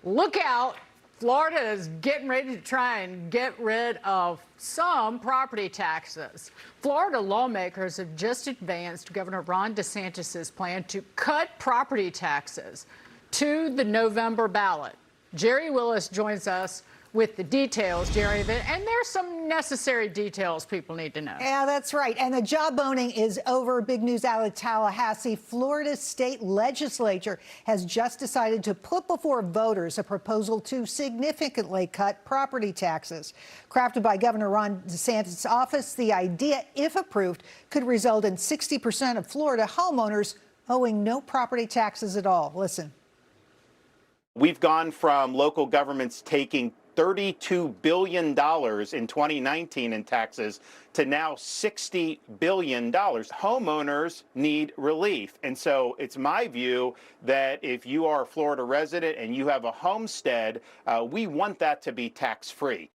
look out. Florida is getting ready to try and get rid of some property taxes. Florida lawmakers have just advanced Governor Ron DeSantis' plan to cut property taxes to the November ballot. Jerry Willis joins us with the details, Jerry, and there's some necessary details people need to know. Yeah, that's right. And the jawboning is over. Big news out of Tallahassee. Florida's state legislature has just decided to put before voters a proposal to significantly cut property taxes. Crafted by Governor Ron DeSantis' office, the idea, if approved, could result in 60% of Florida homeowners owing no property taxes at all. Listen. We've gone from local governments taking $32 billion in 2019 in taxes to now $60 billion. Homeowners need relief. And so it's my view that if you are a Florida resident and you have a homestead, we want that to be tax-free.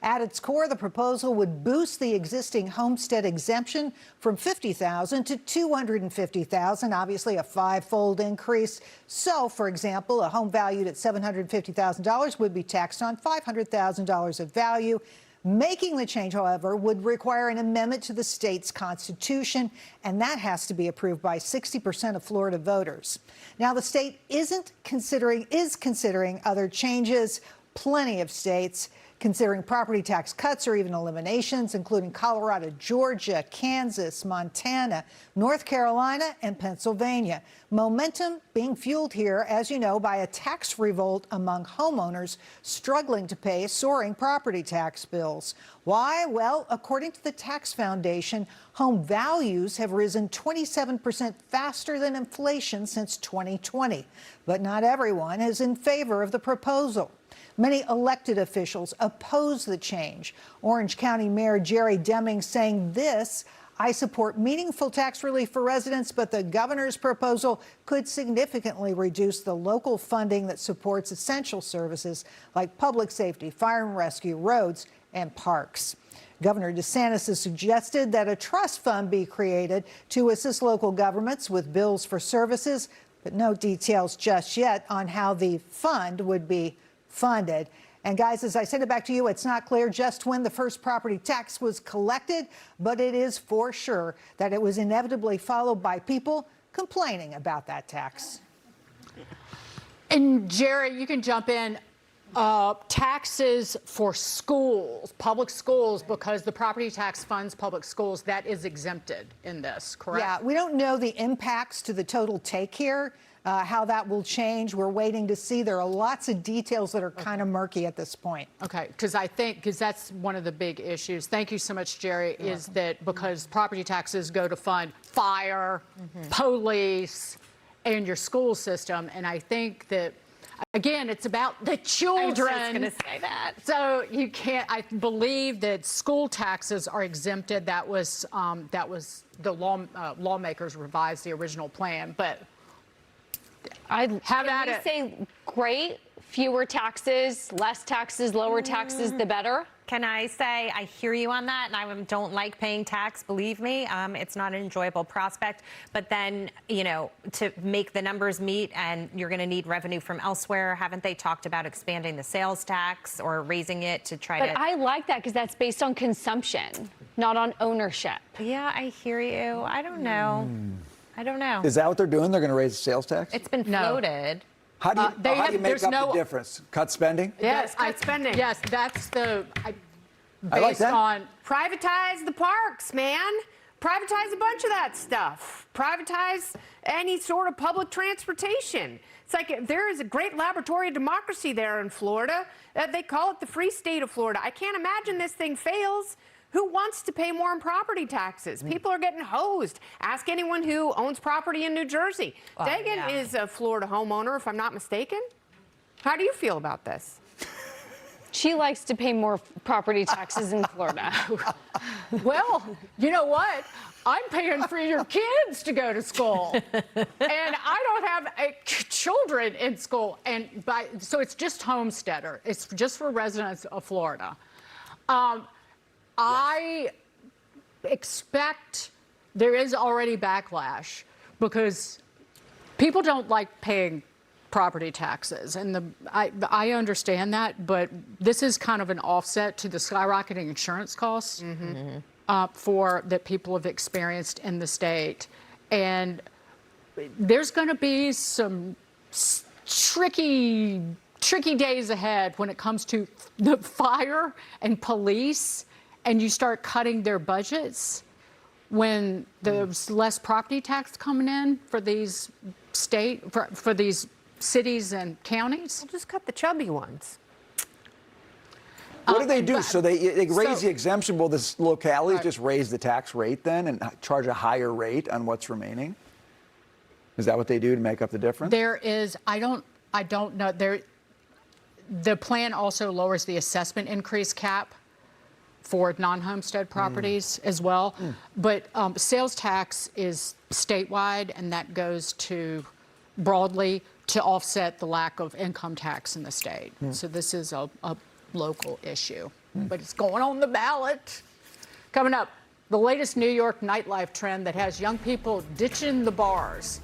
At its core, the proposal would boost the existing homestead exemption from $50,000 to $250,000, obviously a five-fold increase. So, for example, a home valued at $750,000 would be taxed on $500,000 of value. Making the change, however, would require an amendment to the state's constitution, and that has to be approved by 60% of Florida voters. Now, the state is considering other changes. Plenty of states considering property tax cuts or even eliminations, including Colorado, Georgia, Kansas, Montana, North Carolina, and Pennsylvania. Momentum being fueled here, as you know, by a tax revolt among homeowners struggling to pay soaring property tax bills. Why? Well, according to the Tax Foundation, home values have risen 27% faster than inflation since 2020. But not everyone is in favor of the proposal. Many elected officials oppose the change. Orange County Mayor Jerry Deming saying this: I support meaningful tax relief for residents, but the governor's proposal could significantly reduce the local funding that supports essential services like public safety, fire and rescue, roads, and parks. Governor DeSantis has suggested that a trust fund be created to assist local governments with bills for services, but no details just yet on how the fund would be funded. And guys, as I send it back to you, it's not clear just when the first property tax was collected, but it is for sure that it was inevitably followed by people complaining about that tax. And Jerry, you can jump in. Taxes for schools, public schools, because the property tax funds public schools, that is exempted in this, correct? Yeah, we don't know the impacts to the total take here, how that will change. We're waiting to see. There are lots of details that are kind of murky at this point. Okay, because that's one of the big issues. Thank you so much, Jerry, is that because property taxes go to fund fire, police, and your school system, and I think that again, it's about the children. I was going to say that. So you can't. I believe that school taxes are exempted. That was the lawmakers revised the original plan. But have at it. Say great, fewer taxes, less taxes, lower taxes, the better. Can I say I hear you on that, and I don't like paying tax, believe me. It's not an enjoyable prospect. But then, you know, to make the numbers meet, and you're going to need revenue from elsewhere. Haven't they talked about expanding the sales tax or raising it to try to... But I like that because that's based on consumption, not on ownership. Yeah, I hear you. I don't know. I don't know. Is that what they're doing? They're going to raise the sales tax? It's been floated. How do you make up the difference? Cut spending? Yes, cut spending. Yes, that's the I like that. on Privatize the parks, man. Privatize a bunch of that stuff. Privatize any sort of public transportation. It's like there is a great laboratory of democracy there in Florida. They call it the free state of Florida. I can't imagine this thing fails. Who wants to pay more in property taxes? People are getting hosed. Ask anyone who owns property in New Jersey. Dagan is a Florida homeowner, if I'm not mistaken. How do you feel about this? She likes to pay more property taxes in Florida. Well, you know what? I'm paying for your kids to go to school, and I don't have children in school, and so it's just homesteader. It's just for residents of Florida. I expect there is already backlash because people don't like paying property taxes. And I understand that, but this is kind of an offset to the skyrocketing insurance costs that people have experienced in the state. And there's going to be some tricky days ahead when it comes to the fire and police, and you start cutting their budgets when there's less property tax coming in for these for these cities and counties. We'll just cut the chubby ones. What do they do? So they raise the exemption. Will the localities just raise the tax rate then and charge a higher rate on what's remaining? Is that what they do to make up the difference? There is, I don't know. The plan also lowers the assessment increase cap for non-homestead properties as well. But sales tax is statewide, and that goes to broadly to offset the lack of income tax in the state. So this is a local issue, but it's going on the ballot. Coming up, the latest New York nightlife trend that has young people ditching the bars.